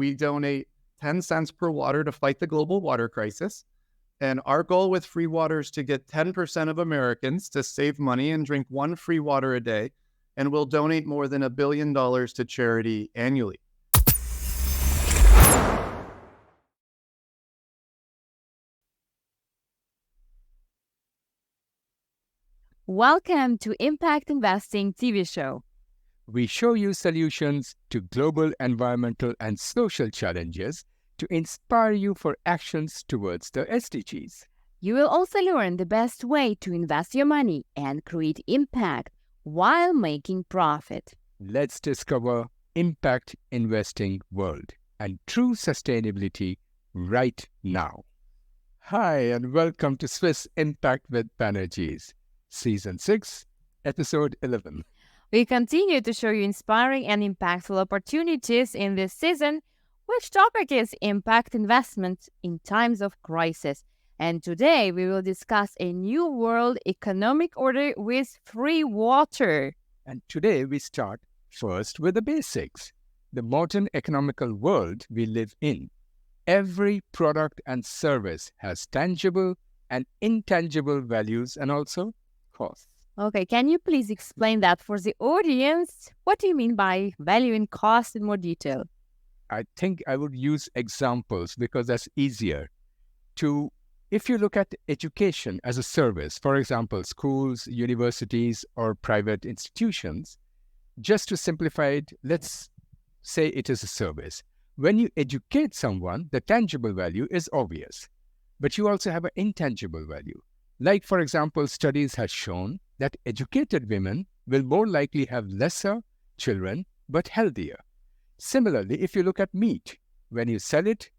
We donate 10 cents per water to fight the global water crisis. And our goal with FreeWater is to get 10% of Americans to save money and drink one free water a day. And we'll donate more than $1 billion to charity annually. Welcome to Impact Investing TV show. We show you solutions to global environmental and social challenges to inspire you for actions towards the SDGs. You will also learn the best way to invest your money and create impact while making profit. Let's discover impact investing world and true sustainability right now. Hi, and welcome to Swiss Impact with Banerjees, Season 6, Episode 11. We continue to show you inspiring and impactful opportunities in this season, which topic is impact investment in times of crisis. And today we will discuss a new world economic order with FreeWater. And today we start first with the basics. The modern economical world we live in. Every product and service has tangible and intangible values and also costs. Okay, can you please explain that for the audience? What do you mean by value and cost in more detail? I think I would use examples because that's easier. If you look at education as a service, for example, schools, universities, or private institutions, just to simplify it, let's say it is a service. When you educate someone, the tangible value is obvious, but you also have an intangible value. Like, for example, studies have shown that educated women will more likely have lesser children, but healthier. Similarly, if you look at meat, when you sell it,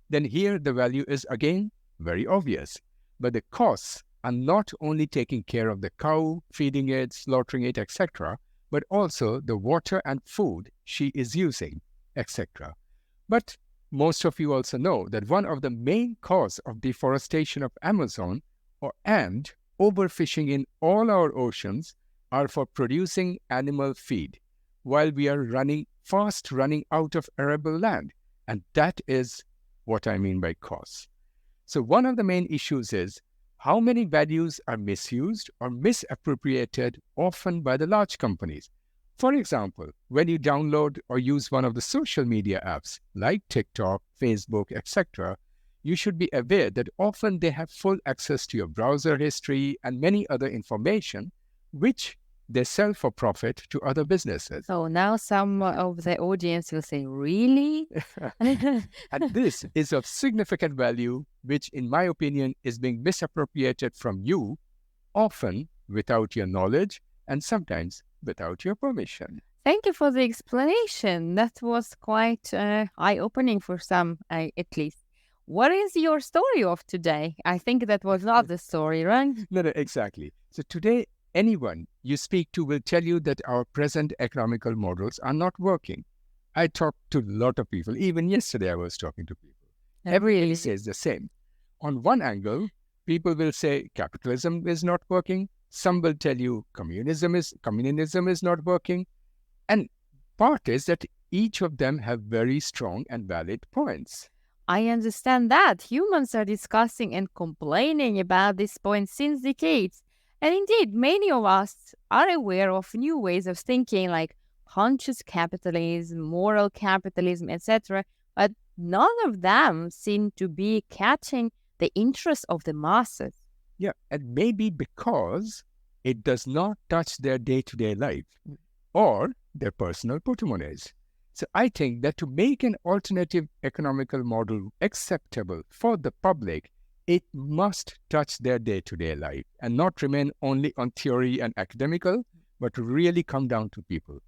then here the value is again very obvious. But the costs are not only taking care of the cow, feeding it, slaughtering it, etc., but also the water and food she is using, etc. But most of you also know that one of the main causes of deforestation of Amazon and overfishing in all our oceans are for producing animal feed, while we are fast running out of arable land. And that is what I mean by costs. So one of the main issues is how many values are misused or misappropriated, often by the large companies. For example, when you download or use one of the social media apps like TikTok, Facebook, etc., you should be aware that often they have full access to your browser history and many other information, which they sell for profit to other businesses. So now some of the audience will say, really? And this is of significant value, which in my opinion is being misappropriated from you, often without your knowledge and sometimes without your permission. Thank you for the explanation. That was quite eye-opening for some, at least. What is your story of today? I think that was not the story, right? No, exactly. So today, anyone you speak to will tell you that our present economical models are not working. I talked to a lot of people. Even yesterday, I was talking to people. Everybody says the same. On one angle, people will say capitalism is not working. Some will tell you communism is not working. And part is that each of them have very strong and valid points. I understand that. Humans are discussing and complaining about this point since decades. And indeed, many of us are aware of new ways of thinking like conscious capitalism, moral capitalism, etc. But none of them seem to be catching the interest of the masses. Yeah, and maybe because it does not touch their day-to-day life or their personal portemonnaies. So I think that to make an alternative economical model acceptable for the public, it must touch their day-to-day life and not remain only on theory and academical, but really come down to people.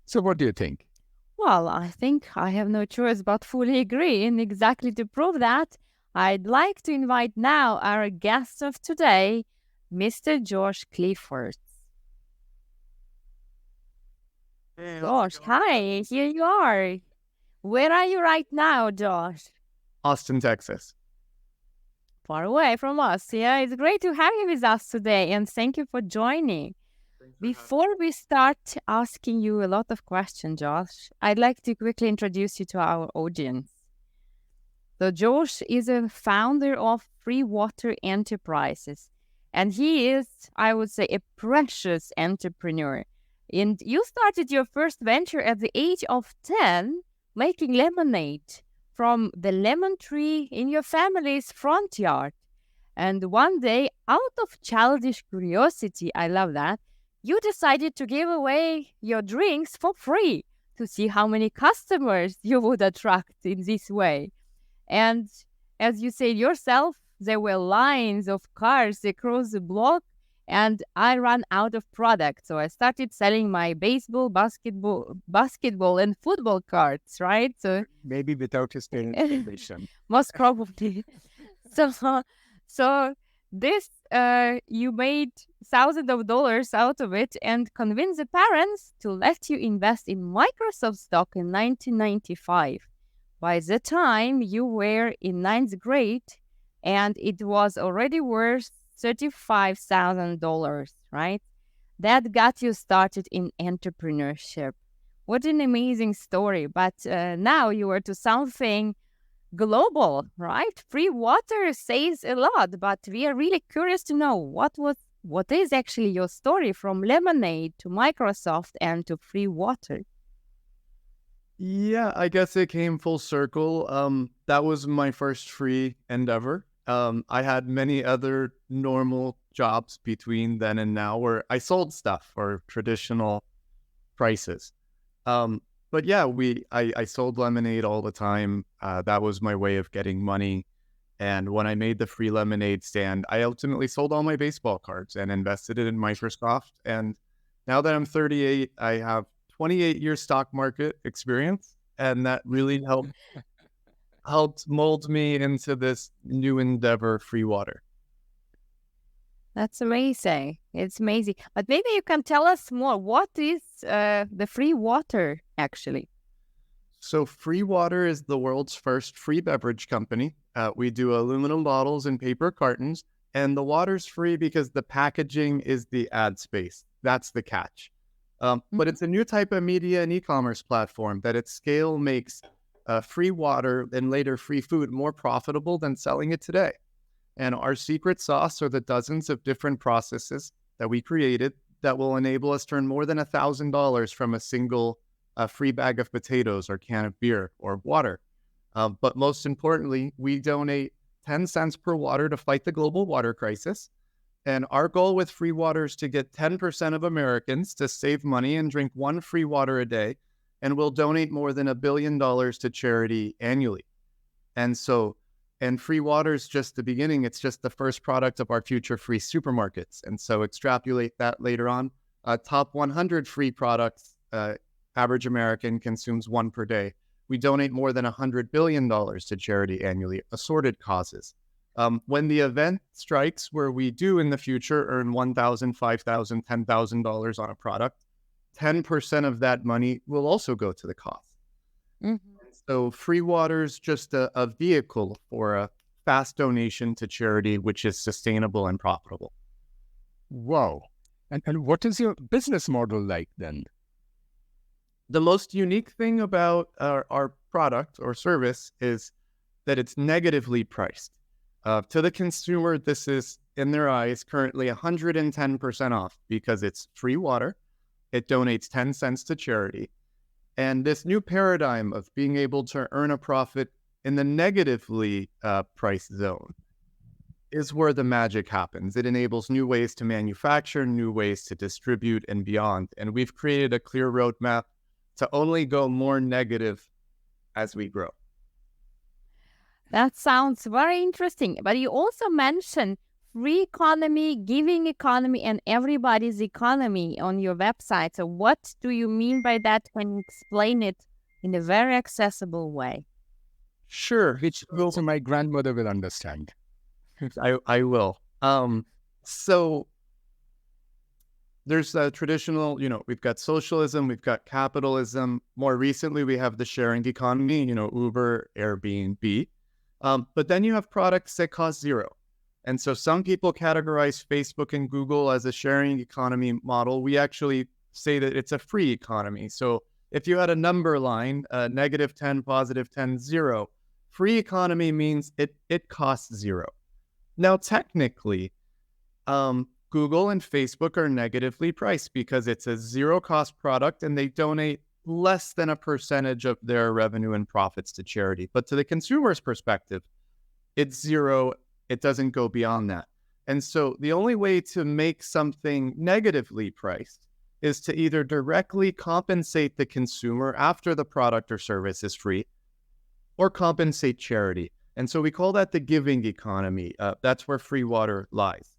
So what do you think? Well, I think I have no choice but fully agree. And exactly to prove that, I'd like to invite now our guest of today, Mr. Josh Cliffords. Hey, Josh, hi, here you are. Where are you right now, Josh? Austin, Texas. Far away from us. Yeah, it's great to have you with us today, and thank you for joining. Before we start asking you a lot of questions, Josh, I'd like to quickly introduce you to our audience. So Josh is a founder of FreeWater Enterprises, and he is, I would say, a precious entrepreneur. And you started your first venture at the age of 10, making lemonade from the lemon tree in your family's front yard. And one day, out of childish curiosity, I love that, you decided to give away your drinks for free to see how many customers you would attract in this way. And as you said yourself, there were lines of cars across the block, and I ran out of product. So I started selling my baseball, basketball, and football cards, right? So Maybe without his parents' permission. most probably. So this you made thousands of dollars out of it and convinced the parents to let you invest in Microsoft stock in 1995. By the time you were in ninth grade, and it was already worth $35,000, right? That got you started in entrepreneurship. What an amazing story. But now you are to something global, right? FreeWater says a lot, but we are really curious to know what is actually your story from lemonade to Microsoft and to FreeWater. Yeah, I guess it came full circle. That was my first free endeavor. I had many other normal jobs between then and now where I sold stuff for traditional prices. But yeah, I sold lemonade all the time. That was my way of getting money. And when I made the free lemonade stand, I ultimately sold all my baseball cards and invested it in Microsoft. And now that I'm 38, I have 28-year stock market experience, and that really helped mold me into this new endeavor, FreeWater. That's amazing. It's amazing. But maybe you can tell us more. What is the FreeWater actually? So FreeWater is the world's first free beverage company. We do aluminum bottles and paper cartons, and the water's free because the packaging is the ad space. That's the catch. But it's a new type of media and e-commerce platform that at scale makes free water and later free food more profitable than selling it today. And our secret sauce are the dozens of different processes that we created that will enable us to earn more than $1,000 from a single free bag of potatoes or can of beer or water. But most importantly, we donate 10 cents per water to fight the global water crisis. And our goal with FreeWater is to get 10% of Americans to save money and drink one free water a day. And we'll donate more than $1 billion to charity annually. And FreeWater is just the beginning. It's just the first product of our future free supermarkets. And so extrapolate that later on. Top 100 free products, average American consumes one per day. We donate more than $100 billion to charity annually, assorted causes. When the event strikes where we do in the future earn $1,000, $5,000, $10,000 on a product, 10% of that money will also go to the cause. So FreeWater is just a vehicle for a fast donation to charity, which is sustainable and profitable. Wow. And what is your business model like then? The most unique thing about our product or service is that it's negatively priced. To the consumer, this is, in their eyes, currently 110% off because it's free water. It donates 10 cents to charity. And this new paradigm of being able to earn a profit in the negatively priced zone is where the magic happens. It enables new ways to manufacture, new ways to distribute, and beyond. And we've created a clear roadmap to only go more negative as we grow. That sounds very interesting. But you also mentioned free economy, giving economy, and everybody's economy on your website. So what do you mean by that? Can you explain it in a very accessible way? Sure. Which also my grandmother will understand. I will. So there's a traditional, we've got socialism, we've got capitalism. More recently, we have the sharing economy, Uber, Airbnb. But then you have products that cost zero. And so some people categorize Facebook and Google as a sharing economy model. We actually say that it's a free economy. So if you had a number line, -10, +10, 0, free economy means it costs 0. Now, technically, Google and Facebook are negatively priced because it's a zero-cost product and they donate less than a percentage of their revenue and profits to charity. But to the consumer's perspective, it's 0. It doesn't go beyond that. And so the only way to make something negatively priced is to either directly compensate the consumer after the product or service is free, or compensate charity. And so we call that the giving economy. That's where FreeWater lies.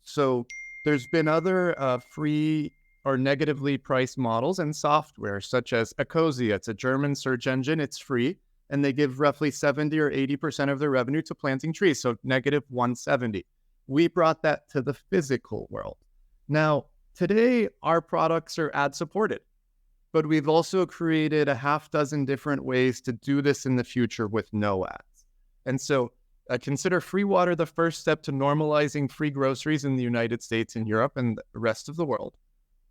So there's been other free or negatively priced models and software, such as Ecosia. It's a German search engine. It's free, and they give roughly 70 or 80% of their revenue to planting trees, so -170. We brought that to the physical world. Now, today, our products are ad-supported, but we've also created a half dozen different ways to do this in the future with no ads. And so consider FreeWater the first step to normalizing free groceries in the United States and Europe and the rest of the world.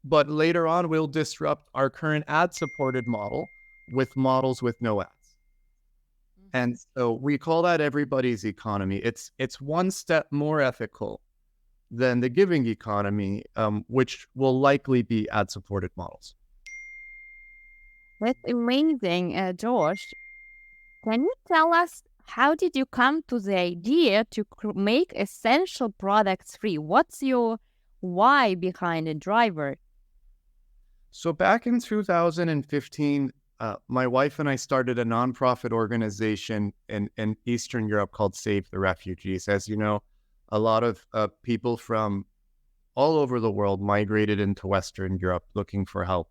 But later on, we'll disrupt our current ad-supported model with models with no ads. And so we call that everybody's economy. It's one step more ethical than the giving economy, which will likely be ad-supported models. That's amazing, Josh. Can you tell us, how did you come to the idea to make essential products free? What's your why behind the driver? So back in 2015, my wife and I started a nonprofit organization in Eastern Europe called Save the Refugees. As you know, a lot of people from all over the world migrated into Western Europe looking for help.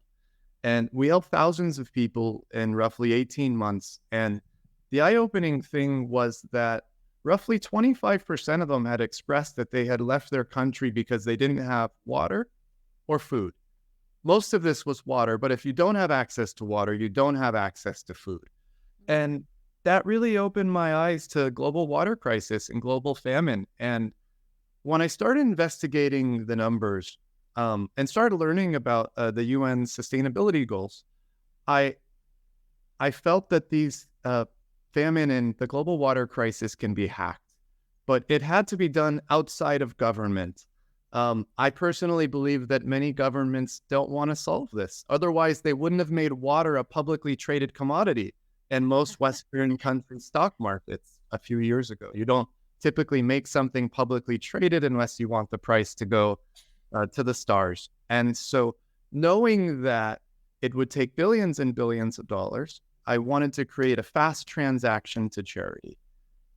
And we helped thousands of people in roughly 18 months. And the eye-opening thing was that roughly 25% of them had expressed that they had left their country because they didn't have water or food. Most of this was water, but if you don't have access to water, you don't have access to food. And that really opened my eyes to global water crisis and global famine. And when I started investigating the numbers and started learning about the UN sustainability goals, I felt that these famine and the global water crisis can be hacked, but it had to be done outside of government. I personally believe that many governments don't want to solve this. Otherwise, they wouldn't have made water a publicly traded commodity in most Western countries' stock markets a few years ago. You don't typically make something publicly traded unless you want the price to go to the stars. And so knowing that it would take billions and billions of dollars, I wanted to create a fast transaction to charity.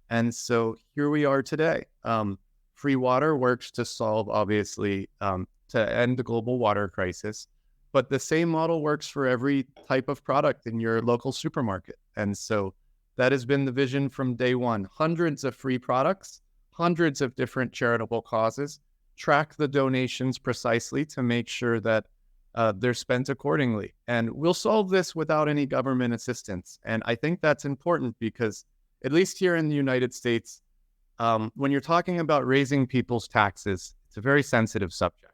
And so here we are today. FreeWater works to solve, obviously, to end the global water crisis, but the same model works for every type of product in your local supermarket. And so that has been the vision from day one. Hundreds of free products, hundreds of different charitable causes, track the donations precisely to make sure that they're spent accordingly. And we'll solve this without any government assistance. And I think that's important because, at least here in the United States, when you're talking about raising people's taxes, it's a very sensitive subject.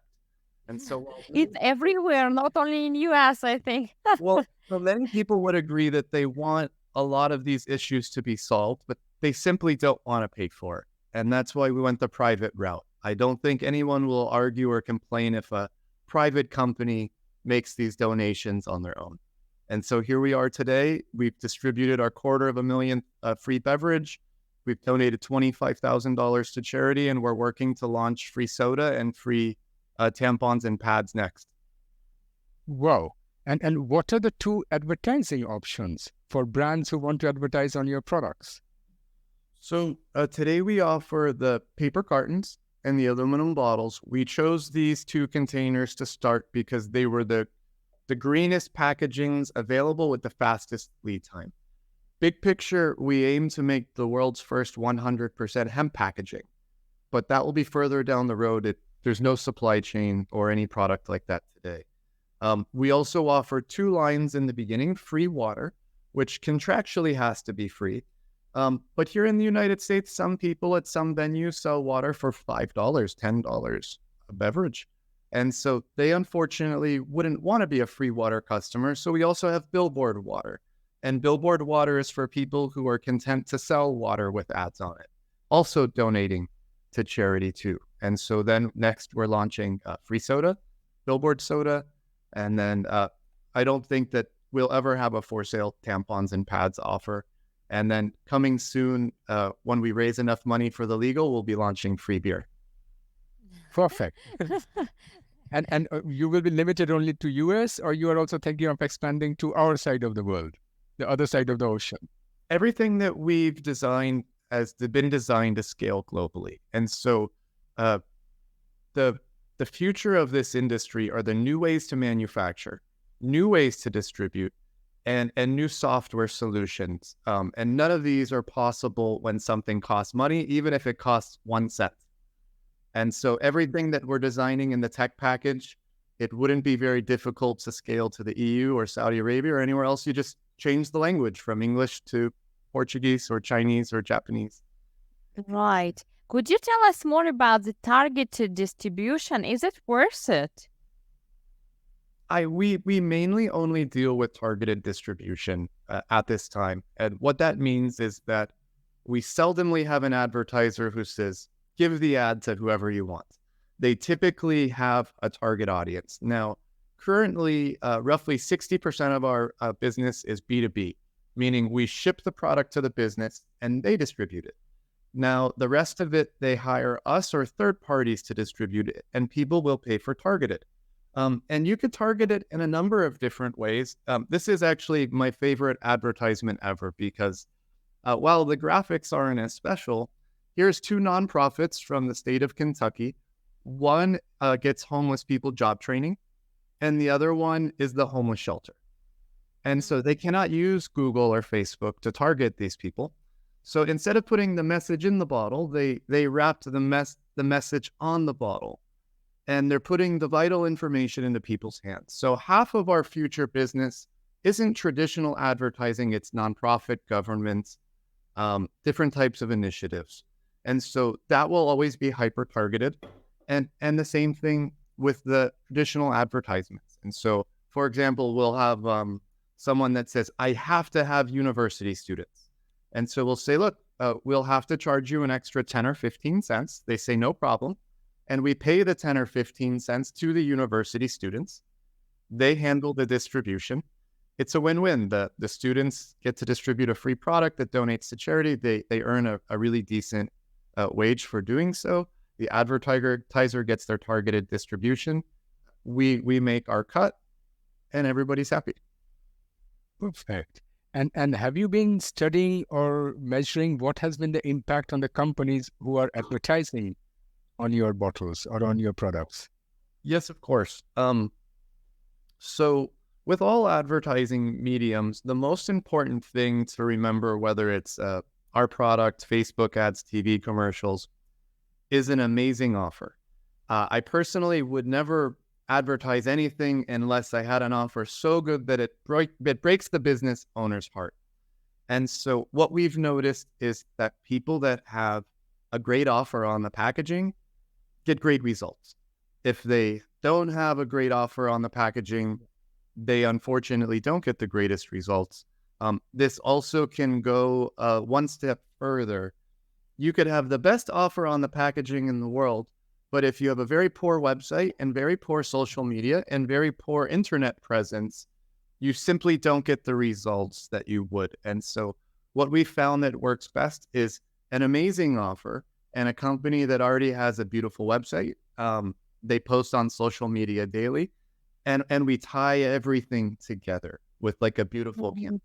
And so it's everywhere, not only in US, I think. Well, so many people would agree that they want a lot of these issues to be solved, but they simply don't want to pay for it. And that's why we went the private route. I don't think anyone will argue or complain if a private company makes these donations on their own. And so here we are today. We've distributed our $250,000 free beverage. We've donated $25,000 to charity, and we're working to launch free soda and free tampons and pads next. Wow. And what are the two advertising options for brands who want to advertise on your products? So today we offer the paper cartons and the aluminum bottles. We chose these two containers to start because they were the greenest packagings available with the fastest lead time. Big picture, we aim to make the world's first 100% hemp packaging, but that will be further down the road. There's no supply chain or any product like that today. We also offer two lines in the beginning: FreeWater, which contractually has to be free, But here in the United States, some people at some venues sell water for $5, $10 a beverage. And so they unfortunately wouldn't want to be a free water customer. So we also have billboard water. And billboard water is for people who are content to sell water with ads on it, also donating to charity too. And so then next we're launching free soda, billboard soda. And then I don't think that we'll ever have a for sale tampons and pads offer. And then coming soon, when we raise enough money for the legal, we'll be launching free beer. Perfect. And you will be limited only to US, or you are also thinking of expanding to our side of the world, the other side of the ocean? Everything that we've designed has been designed to scale globally. And so the future of this industry are the new ways to manufacture, new ways to distribute, and new software solutions. And none of these are possible when something costs money, even if it costs 1 cent. And so everything that we're designing in the tech package, it wouldn't be very difficult to scale to the EU or Saudi Arabia or anywhere else. You just change the language from English to Portuguese or Chinese or Japanese. Right. Could you tell us more about the targeted distribution? Is it worth it? We mainly only deal with targeted distribution at this time. And what that means is that we seldomly have an advertiser who says, give the ad to whoever you want. They typically have a target audience. Now, currently, roughly 60% of our business is B2B, meaning we ship the product to the business and they distribute it. Now, the rest of it, they hire us or third parties to distribute it, and people will pay for targeted. And you could target it in a number of different ways. This is actually my favorite advertisement ever because while the graphics aren't as special, here's 2 nonprofits from the state of Kentucky. One gets homeless people job training, and the other one is the homeless shelter. And so they cannot use Google or Facebook to target these people. So instead of putting the message in the bottle, they wrapped the message on the bottle. And they're putting the vital information into people's hands. So half of our future business isn't traditional advertising, it's nonprofit, government, different types of initiatives. And so that will always be hyper-targeted. And the same thing with the traditional advertisements. And so, for example, we'll have someone that says, I have to have university students. And so we'll say, look, we'll have to charge you an extra 10 or 15 cents. They say, no problem. And we pay the 10 or 15 cents to the university students. They handle the distribution. It's a win-win. The students get to distribute a free product that donates to charity. They earn a really decent wage for doing so. The advertiser gets their targeted distribution. We make our cut, and everybody's happy. Perfect. And have you been studying or measuring what has been the impact on the companies who are advertising on your bottles or on your products? Yes, of course. So with all advertising mediums, the most important thing to remember, whether it's our product, Facebook ads, TV commercials, is an amazing offer. I personally would never advertise anything unless I had an offer so good that it breaks the business owner's heart. And so what we've noticed is that people that have a great offer on the packaging get great results. If they don't have a great offer on the packaging, they unfortunately don't get the greatest results. This also can go one step further. You could have the best offer on the packaging in the world, but if you have a very poor website and very poor social media and very poor internet presence, you simply don't get the results that you would. And so what we found that works best is an amazing offer and a company that already has a beautiful website. They post on social media daily, and we tie everything together with like a beautiful campaign.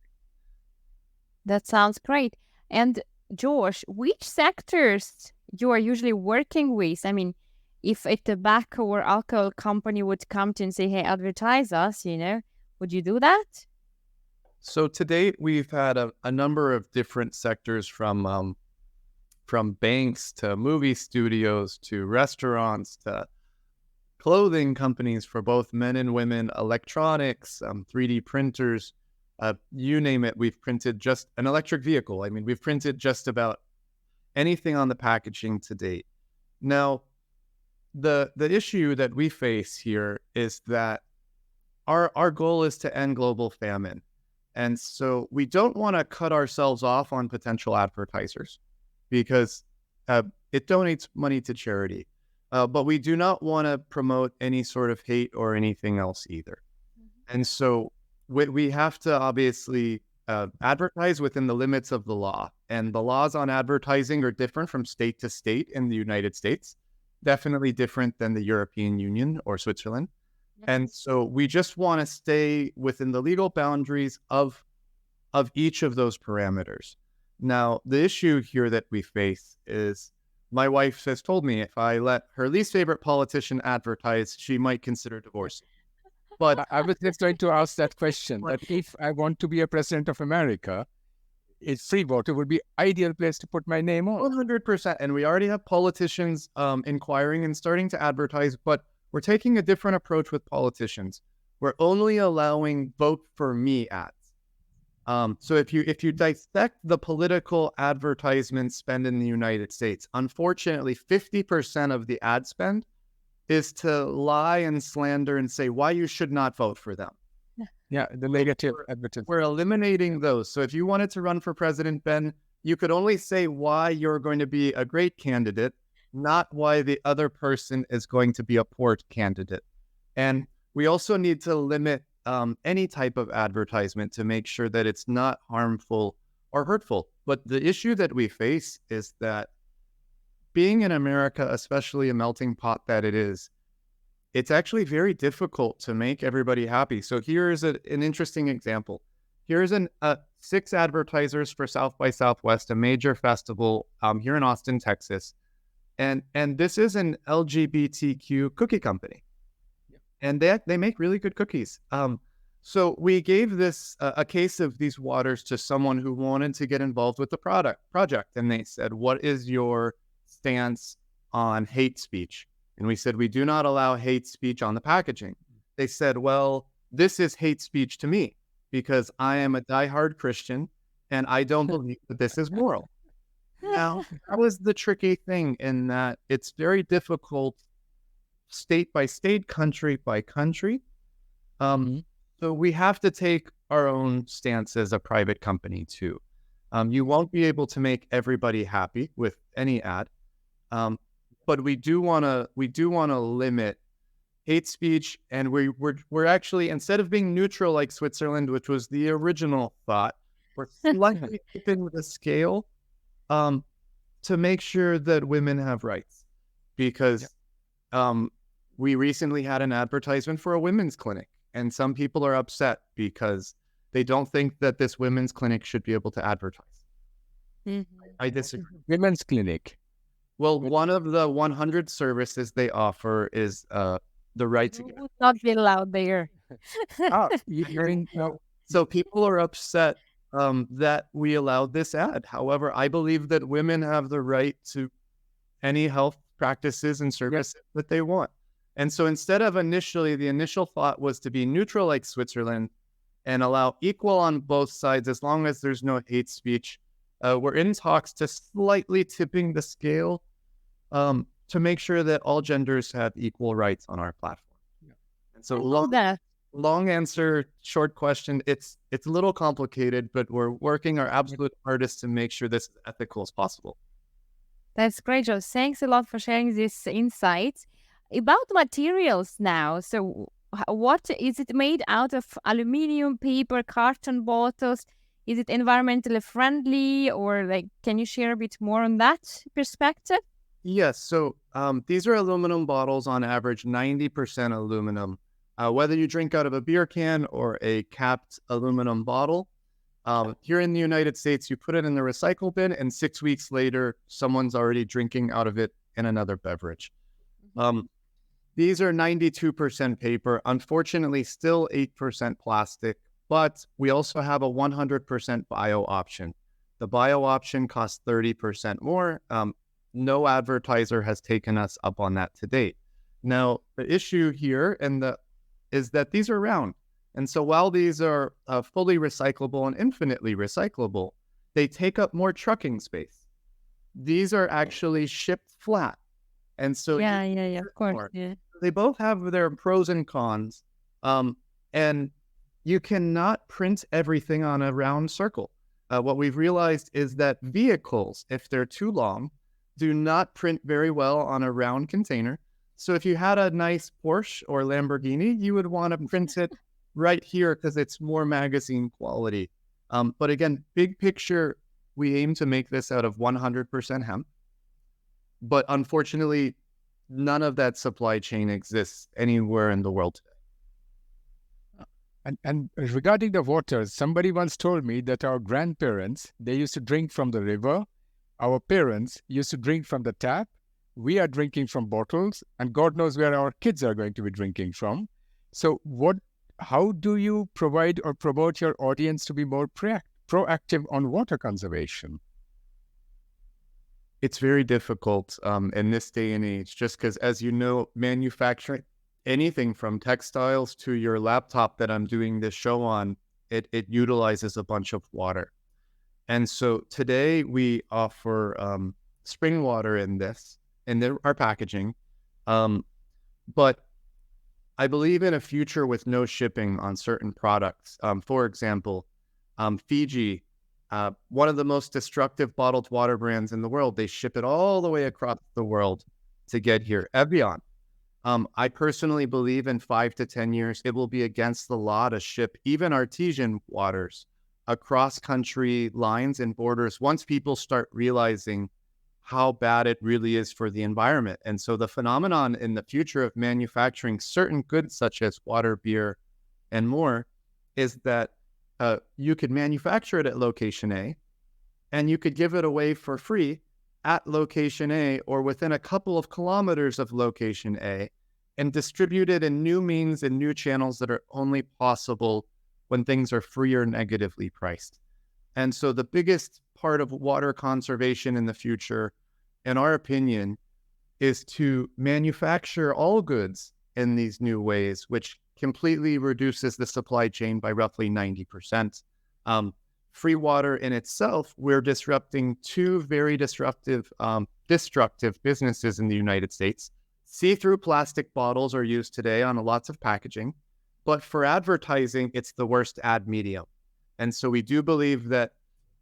That sounds great. And Josh, which sectors you are usually working with? I mean, if a tobacco or alcohol company would come to and say, hey, advertise us, would you do that? So to date, we've had a number of different sectors from banks to movie studios to restaurants to clothing companies for both men and women, electronics, 3D printers. You name it, we've printed just an electric vehicle. I mean, we've printed just about anything on the packaging to date. Now, the issue that we face here is that our goal is to end global famine. And so we don't want to cut ourselves off on potential advertisers because it donates money to charity. But we do not want to promote any sort of hate or anything else either. And so we have to obviously advertise within the limits of the law. And the laws on advertising are different from state to state in the United States, definitely different than the European Union or Switzerland. And so we just want to stay within the legal boundaries of each of those parameters. Now, the issue here that we face is my wife has told me if I let her least favorite politician advertise, she might consider divorce. But I was just going to ask that question, that if I want to be a president of America, FreeWater would be ideal place to put my name on. 100%. And we already have politicians inquiring and starting to advertise, but we're taking a different approach with politicians. We're only allowing vote for me ads. So if you dissect the political advertisement spend in the United States, unfortunately, 50% of the ad spend is to lie and slander and say why you should not vote for them. Yeah, the negative advertising. We're eliminating those. So if you wanted to run for president, Ben, you could only say why you're going to be a great candidate, not why the other person is going to be a poor candidate. And we also need to limit any type of advertisement to make sure that it's not harmful or hurtful. But the issue that we face is that being in America, especially a melting pot that it is, it's actually very difficult to make everybody happy. So here's an interesting example. Here's 6 advertisers for South by Southwest, a major festival here in Austin, Texas. And this is an LGBTQ cookie company. And they make really good cookies. So we gave this a case of these waters to someone who wanted to get involved with the project. And they said, what is your stance on hate speech? And we said, we do not allow hate speech on the packaging. They said, well, this is hate speech to me because I am a diehard Christian and I don't believe that this is moral. Now, that was the tricky thing in that it's very difficult state by state, country by country. So we have to take our own stance as a private company too. You won't be able to make everybody happy with any ad, but we do want to limit hate speech, and we're actually, instead of being neutral like Switzerland, which was the original thought, we're slightly tipping the scale to make sure that women have rights, because we recently had an advertisement for a women's clinic, and some people are upset because they don't think that this women's clinic should be able to advertise. I disagree. Women's clinic. Well, one of the 100 services they offer is the right to. Who would not be allowed there? So people are upset that we allowed this ad. However, I believe that women have the right to any health practices and services that they want. And so instead of the initial thought was to be neutral like Switzerland and allow equal on both sides as long as there's no hate speech, we're in talks to slightly tipping the scale to make sure that all genders have equal rights on our platform. And so long answer, short question. It's a little complicated, but we're working our absolute hardest to make sure this is ethical as possible. That's great, Joe. Thanks a lot for sharing this insight. About materials now. So what is it made out of? Aluminium, paper, carton bottles? Is it environmentally friendly, or can you share a bit more on that perspective? Yes. So these are aluminum bottles, on average 90% aluminum. Whether you drink out of a beer can or a capped aluminum bottle, here in the United States, you put it in the recycle bin, and 6 weeks later, someone's already drinking out of it in another beverage. These are 92% paper, unfortunately still 8% plastic, but we also have a 100% bio option. The bio option costs 30% more. No advertiser has taken us up on that to date. Now, the issue here is that these are round. And so while these are fully recyclable and infinitely recyclable, they take up more trucking space. These are actually shipped flat. And so Yeah, yeah, yeah, of course. more. Yeah. They both have their pros and cons. And you cannot print everything on a round circle. What we've realized is that vehicles, if they're too long, do not print very well on a round container. So if you had a nice Porsche or Lamborghini, you would want to print it right here because it's more magazine quality. But again, big picture, we aim to make this out of 100% hemp. But unfortunately, none of that supply chain exists anywhere in the world today. And regarding the water, somebody once told me that our grandparents, they used to drink from the river. Our parents used to drink from the tap. We are drinking from bottles, and God knows where our kids are going to be drinking from. So how do you provide or promote your audience to be more proactive on water conservation? It's very difficult in this day and age, just because, as you know, manufacturing anything from textiles to your laptop that I'm doing this show on, it utilizes a bunch of water. And so today we offer spring water in our packaging. But I believe in a future with no shipping on certain products. For example, Fiji, one of the most destructive bottled water brands in the world, they ship it all the way across the world to get here. Evian. I personally believe in 5 to 10 years, it will be against the law to ship even artesian waters across country lines and borders once people start realizing how bad it really is for the environment. And so the phenomenon in the future of manufacturing certain goods such as water, beer, and more is that you could manufacture it at location A and you could give it away for free at location A or within a couple of kilometers of location A and distribute it in new means and new channels that are only possible when things are free or negatively priced. And so the biggest part of water conservation in the future, in our opinion, is to manufacture all goods in these new ways, which completely reduces the supply chain by roughly 90%. Free water in itself, we're disrupting two very destructive businesses in the United States. See-through plastic bottles are used today on lots of packaging, but for advertising, it's the worst ad medium. And so we do believe that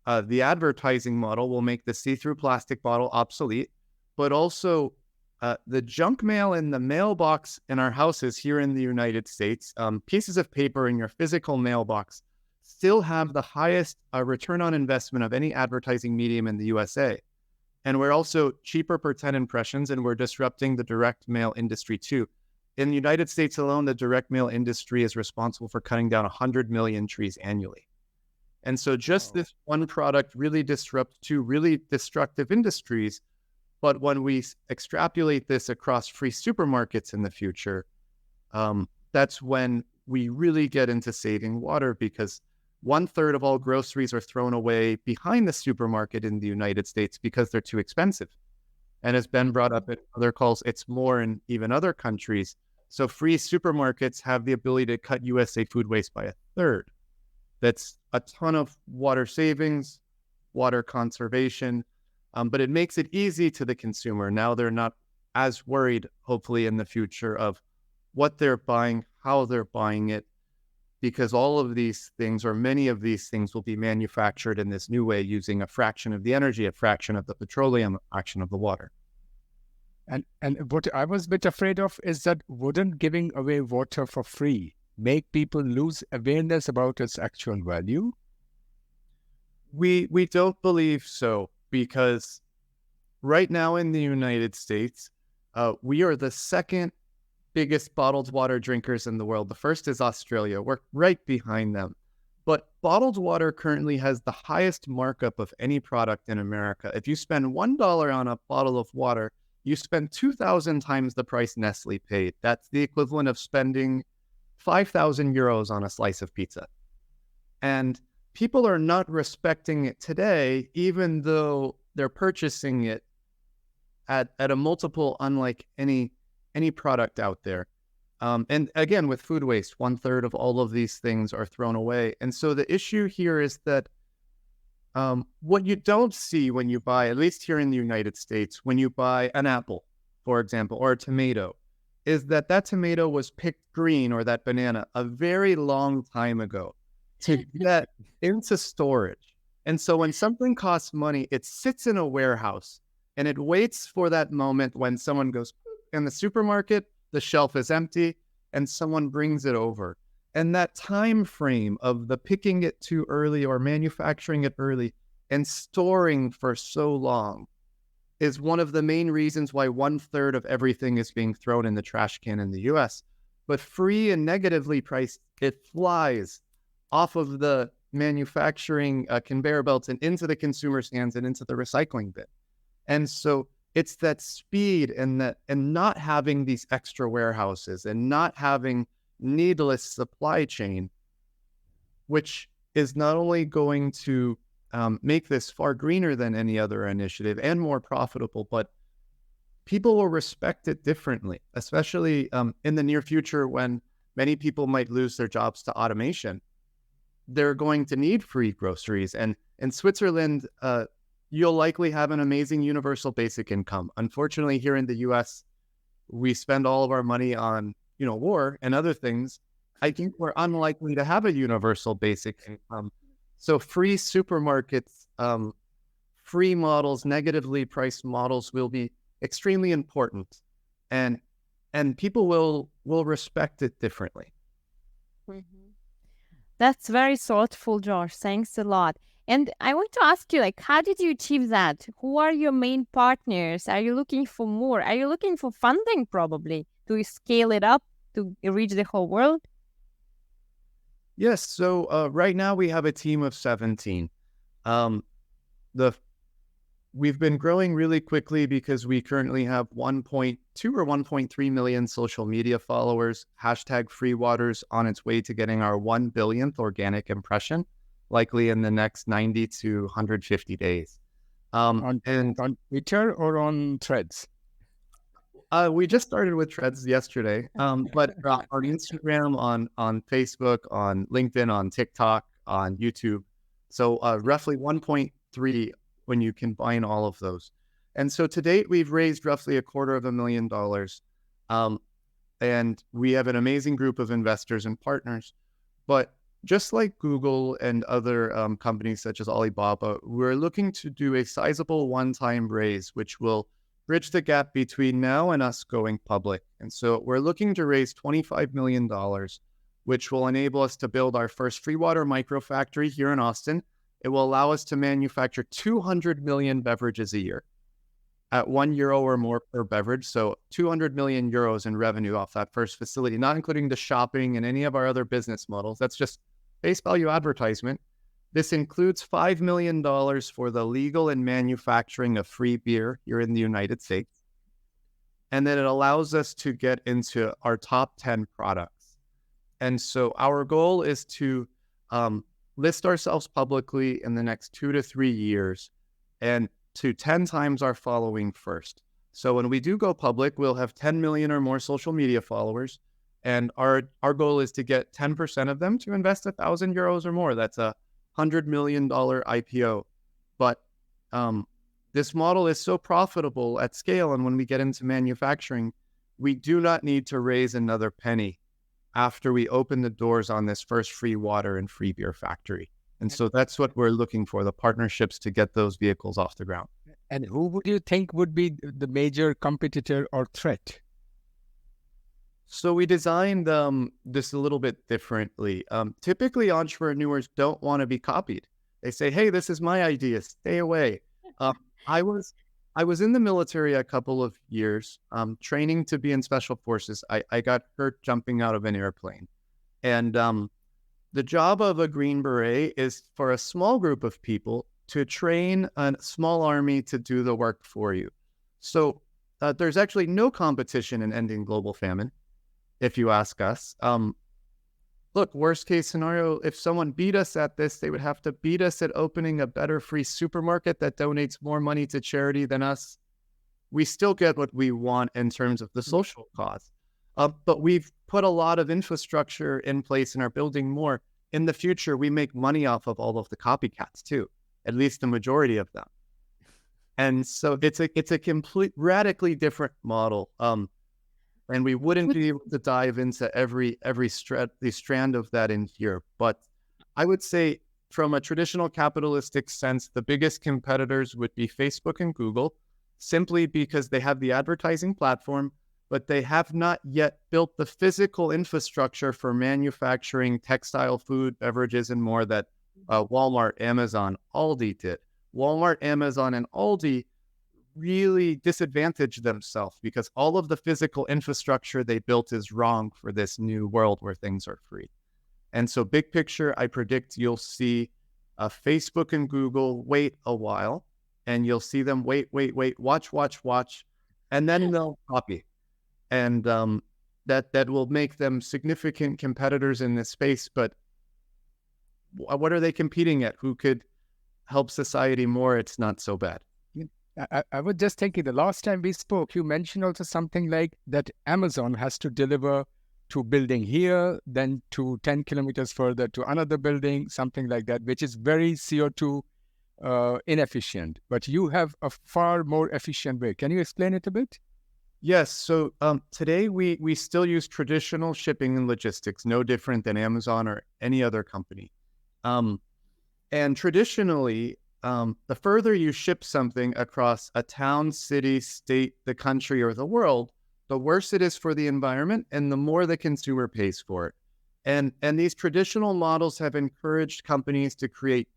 the advertising model will make the see-through plastic bottle obsolete, but also the junk mail in the mailbox in our houses here in the United States, pieces of paper in your physical mailbox, still have the highest return on investment of any advertising medium in the USA. And we're also cheaper per 10 impressions, and we're disrupting the direct mail industry too. In the United States alone, the direct mail industry is responsible for cutting down 100 million trees annually. And so just this one product really disrupts two really destructive industries. But when we extrapolate this across free supermarkets in the future, that's when we really get into saving water, because 1/3 of all groceries are thrown away behind the supermarket in the United States because they're too expensive. And as Ben brought up in other calls, it's more in even other countries. So free supermarkets have the ability to cut USA food waste by 1/3. That's a ton of water savings, water conservation, but it makes it easy to the consumer. Now they're not as worried, hopefully in the future, of what they're buying, how they're buying it, because all of these things, or many of these things, will be manufactured in this new way using a fraction of the energy, a fraction of the petroleum, a fraction of the water. And what I was a bit afraid of is that wouldn't giving away water for free make people lose awareness about its actual value? We don't believe so, because right now in the United States, we are the second biggest bottled water drinkers in the world. The first is Australia. We're right behind them. But bottled water currently has the highest markup of any product in America. If you spend $1 on a bottle of water, you spend 2,000 times the price Nestle paid. That's the equivalent of spending 5,000 euros on a slice of pizza. And people are not respecting it today, even though they're purchasing it at a multiple unlike any product out there. And again, with food waste, 1/3 of all of these things are thrown away. And so the issue here is that what you don't see when you buy, at least here in the United States, when you buy an apple, for example, or a tomato, is that that tomato was picked green, or that banana, a very long time ago to get into storage. And so when something costs money, it sits in a warehouse and it waits for that moment when someone goes in the supermarket, the shelf is empty, and someone brings it over. And that time frame of the picking it too early or manufacturing it early and storing for so long is one of the main reasons why 1/3 of everything is being thrown in the trash can in the US. But free and negatively priced, it flies off of the manufacturing conveyor belts and into the consumer's hands and into the recycling bin. And so it's that speed and not having these extra warehouses and not having needless supply chain, which is not only going to make this far greener than any other initiative and more profitable, but people will respect it differently, especially in the near future when many people might lose their jobs to automation. They're going to need free groceries. And in Switzerland, you'll likely have an amazing universal basic income. Unfortunately, here in the US, we spend all of our money on, war and other things. I think we're unlikely to have a universal basic income. So free supermarkets, free models, negatively priced models will be extremely important, and people will respect it differently. Mhm. That's very thoughtful, Josh. Thanks a lot. And I want to ask you, how did you achieve that? Who are your main partners? Are you looking for more? Are you looking for funding probably to scale it up to reach the whole world? Yes. So right now we have a team of 17. Um, we've been growing really quickly because we currently have 1.2 or 1.3 million social media followers. Hashtag FreeWater's on its way to getting our 1 billionth organic impression, likely in the next 90 to 150 days. On Twitter or on Threads? We just started with Threads yesterday, but on Instagram, on Facebook, on LinkedIn, on TikTok, on YouTube. So roughly 1.3 when you combine all of those. And so to date, we've raised roughly $250,000. And we have an amazing group of investors and partners. But just like Google and other companies such as Alibaba, we're looking to do a sizable one-time raise, which will bridge the gap between now and us going public. And so we're looking to raise $25 million, which will enable us to build our first FreeWater microfactory here in Austin. It will allow us to manufacture 200 million beverages a year at €1 or more per beverage. So 200 million euros in revenue off that first facility, not including the shopping and any of our other business models. That's just face value advertisement. This includes $5 million for the legal and manufacturing of free beer here in the United States. And then it allows us to get into our top 10 products. And so our goal is to list ourselves publicly in the next 2 to 3 years and to 10 times our following first. So when we do go public, we'll have 10 million or more social media followers. And our goal is to get 10% of them to invest €1,000 or more. That's a $100 million IPO. But this model is so profitable at scale. And when we get into manufacturing, we do not need to raise another penny after we open the doors on this first free water and free beer factory. And so that's what we're looking for, the partnerships to get those vehicles off the ground. And who would you think would be the major competitor or threat? So we designed this a little bit differently. Typically, entrepreneurs don't want to be copied. They say, "Hey, this is my idea. Stay away." I was in the military a couple of years, training to be in special forces. I got hurt jumping out of an airplane, and the job of a Green Beret is for a small group of people to train a small army to do the work for you. So there's actually no competition in ending global famine. If you ask us, look, worst case scenario, if someone beat us at this, they would have to beat us at opening a better free supermarket that donates more money to charity than us. We still get what we want in terms of the social cause. But we've put a lot of infrastructure in place and are building more. In the future, we make money off of all of the copycats too, at least the majority of them. And so it's a complete, radically different model. And we wouldn't be able to dive into every strand of that in here. But I would say from a traditional capitalistic sense, the biggest competitors would be Facebook and Google, simply because they have the advertising platform, but they have not yet built the physical infrastructure for manufacturing textile, food, beverages, and more that Walmart, Amazon, Aldi did. Walmart, Amazon, and Aldi really disadvantaged themselves because all of the physical infrastructure they built is wrong for this new world where things are free. And so big picture, I predict you'll see Facebook and Google wait a while, and you'll see them wait, watch, and then they'll copy. And that will make them significant competitors in this space. But what are they competing at? Who could help society more? It's not so bad. I was just thinking, the last time we spoke, you mentioned also something like that Amazon has to deliver to building here, then to 10 kilometers further to another building, something like that, which is very CO2 inefficient. But you have a far more efficient way. Can you explain it a bit? Yes. So today we still use traditional shipping and logistics, no different than Amazon or any other company. And traditionally, the further you ship something across a town, city, state, the country, or the world, the worse it is for the environment and the more the consumer pays for it. And these traditional models have encouraged companies to create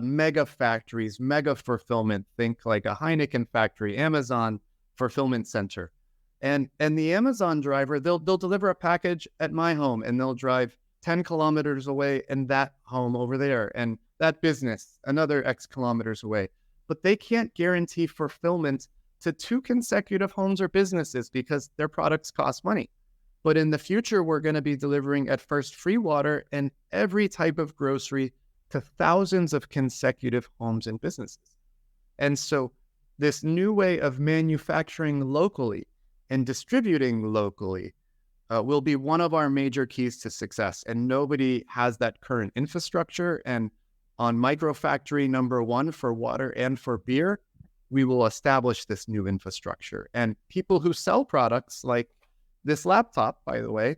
mega factories, mega fulfillment. Think like a Heineken factory, Amazon fulfillment center. And the Amazon driver, they'll deliver a package at my home and they'll drive 10 kilometers away and that home over there. And that business, another X kilometers away. But they can't guarantee fulfillment to 2 consecutive homes or businesses because their products cost money. But in the future, we're going to be delivering at first FreeWater and every type of grocery to thousands of consecutive homes and businesses. And so this new way of manufacturing locally and distributing locally will be one of our major keys to success. And nobody has that current infrastructure. And on microfactory number 1 for water and for beer, we will establish this new infrastructure. And people who sell products like this laptop, by the way,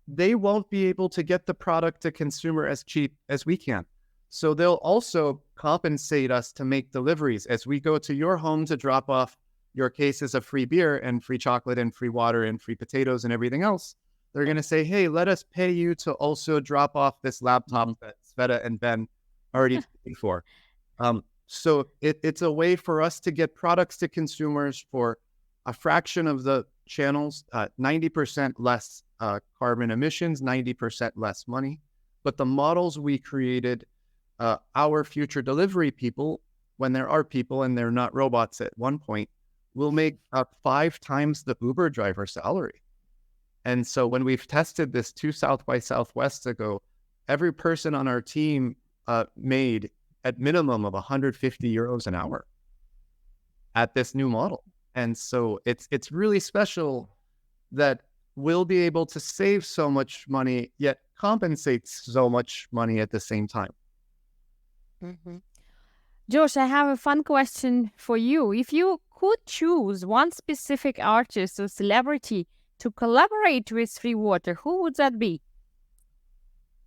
they won't be able to get the product to consumer as cheap as we can. So they'll also compensate us to make deliveries as we go to your home to drop off your cases of free beer and free chocolate and free water and free potatoes and everything else. They're going to say, hey, let us pay you to also drop off this laptop that Sveta and Ben already paid for. So it's a way for us to get products to consumers for a fraction of the channels, 90% less carbon emissions, 90% less money. But the models we created, our future delivery people, when there are people and they're not robots at one point, will make 5 times the Uber driver salary. And so when we've tested this 2 South by Southwest ago, every person on our team made at minimum of 150 euros an hour at this new model. And so it's really special that we'll be able to save so much money, yet compensate so much money at the same time. Mm-hmm. Josh, I have a fun question for you. If you could choose one specific artist or celebrity to collaborate with FreeWater, who would that be?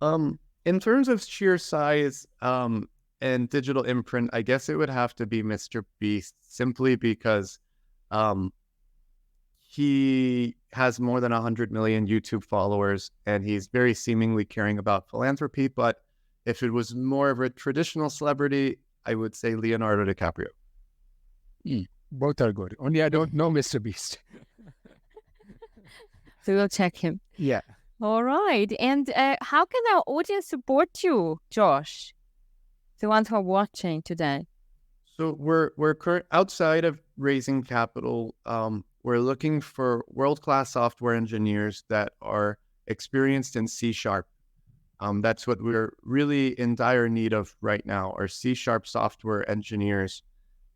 In terms of sheer size and digital imprint, I guess it would have to be Mr. Beast, simply because he has more than 100 million YouTube followers, and he's very seemingly caring about philanthropy. But if it was more of a traditional celebrity, I would say Leonardo DiCaprio. Both are good. Only I don't know Mr. Beast. So we'll check him. Yeah. All right. And how can our audience support you, Josh? The ones who are watching today. So we're outside of raising capital. We're looking for world-class software engineers that are experienced in C#. That's what we're really in dire need of right now, are C# software engineers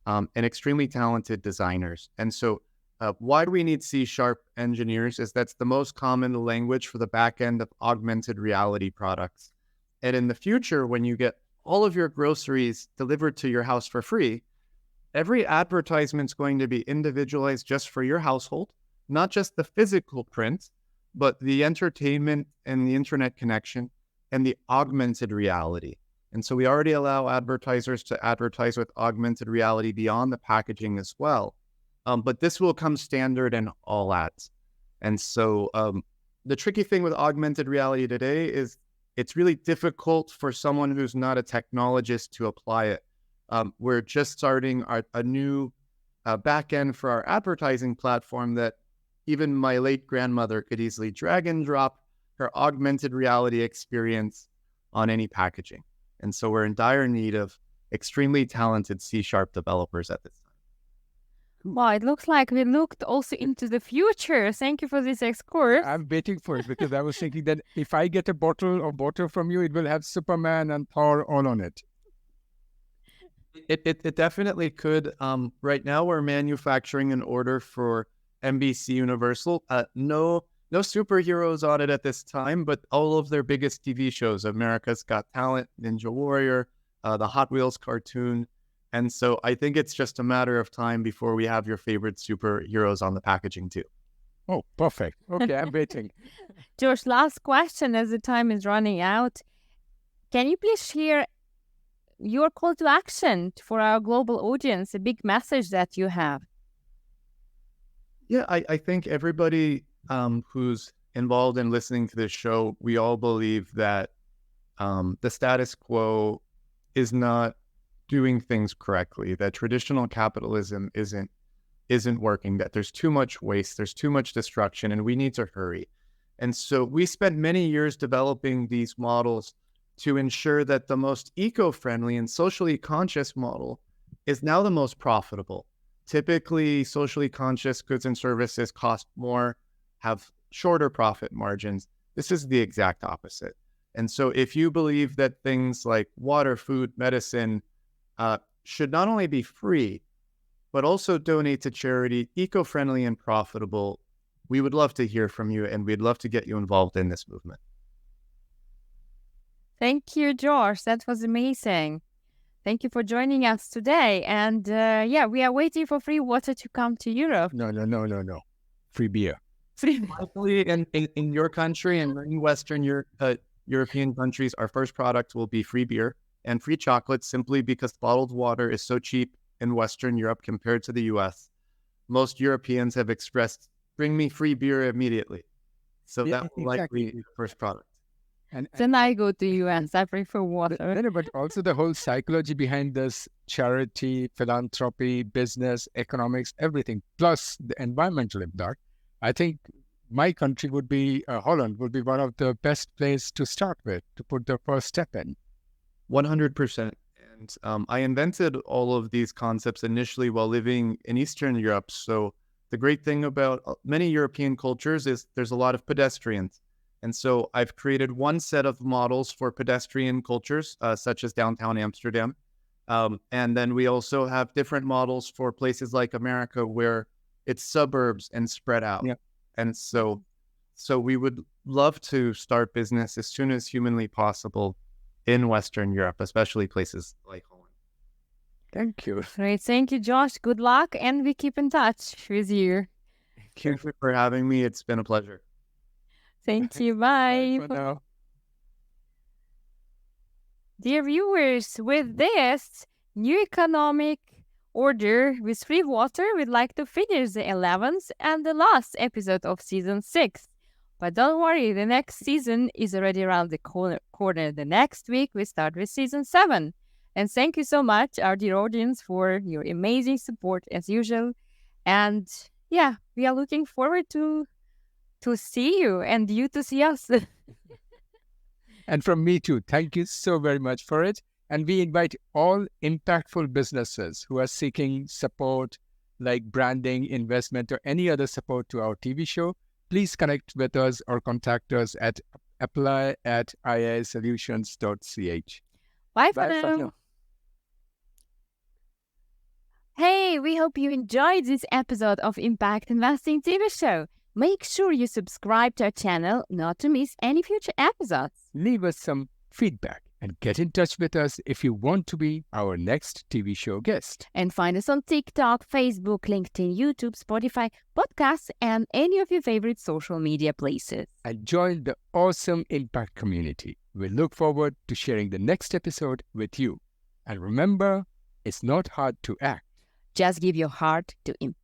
and extremely talented designers. And so Why do we need C# engineers is that's the most common language for the back end of augmented reality products. And in the future, when you get all of your groceries delivered to your house for free, every advertisement's going to be individualized just for your household, not just the physical print, but the entertainment and the internet connection and the augmented reality. And so we already allow advertisers to advertise with augmented reality beyond the packaging as well. But this will come standard in all ads. And so the tricky thing with augmented reality today is it's really difficult for someone who's not a technologist to apply it. We're just starting a new back end for our advertising platform that even my late grandmother could easily drag and drop her augmented reality experience on any packaging. And so we're in dire need of extremely talented C# developers at this time. Wow, it looks like we looked also into the future. Thank you for this excursus. I'm waiting for it because I was thinking that if I get a bottle of water from you, it will have Superman and Thor all on it. It definitely could. Right now, we're manufacturing an order for NBC Universal. No superheroes on it at this time, but all of their biggest TV shows: America's Got Talent, Ninja Warrior, the Hot Wheels cartoon. And so I think it's just a matter of time before we have your favorite superheroes on the packaging too. Oh, perfect. Okay, I'm waiting. Josh, last question as the time is running out. Can you please share your call to action for our global audience, a big message that you have? Yeah, I think everybody who's involved in listening to this show, we all believe that the status quo is not doing things correctly, that traditional capitalism isn't working, that there's too much waste, there's too much destruction, and we need to hurry. And so we spent many years developing these models to ensure that the most eco-friendly and socially conscious model is now the most profitable. Typically, socially conscious goods and services cost more, have shorter profit margins. This is the exact opposite. And so if you believe that things like water, food, medicine should not only be free, but also donate to charity, eco-friendly and profitable, we would love to hear from you, and we'd love to get you involved in this movement. Thank you, Josh. That was amazing. Thank you for joining us today. And we are waiting for FreeWater to come to Europe. No. Free beer. Hopefully in your country and in Western European countries, our first product will be free beer and free chocolate, simply because bottled water is so cheap in Western Europe compared to the US. Most Europeans have expressed, bring me free beer immediately. So that will likely be the first product. And Then I go to US. I prefer water. But also the whole psychology behind this: charity, philanthropy, business, economics, everything, plus the environmental impact. I think my country would be, Holland, would be one of the best places to start with, to put the first step in. 100%. And I invented all of these concepts initially while living in Eastern Europe. So the great thing about many European cultures is there's a lot of pedestrians. And so I've created one set of models for pedestrian cultures, such as downtown Amsterdam. And then we also have different models for places like America, where it's suburbs and spread out. Yeah. And so we would love to start business as soon as humanly possible in Western Europe, especially places like Holland. Thank you. Great. Thank you, Josh. Good luck. And we keep in touch with you. Thank you for having me. It's been a pleasure. Thank you. Bye. For now. Dear viewers, with this new economic order with FreeWater, we'd like to finish the 11th and the last episode of season 6. But don't worry, the next season is already around the corner. The next week, we start with season 7. And thank you so much, our dear audience, for your amazing support as usual. And yeah, we are looking forward to see you and you to see us. And from me too, thank you so very much for it. And we invite all impactful businesses who are seeking support, like branding, investment, or any other support to our TV show. Please connect with us or contact us at apply@iasolutions.ch. Bye for now. Hey, we hope you enjoyed this episode of Impact Investing TV Show. Make sure you subscribe to our channel not to miss any future episodes. Leave us some feedback and get in touch with us if you want to be our next TV show guest. And find us on TikTok, Facebook, LinkedIn, YouTube, Spotify, podcasts, and any of your favorite social media places. And join the awesome Impact community. We look forward to sharing the next episode with you. And remember, it's not hard to act. Just give your heart to impact.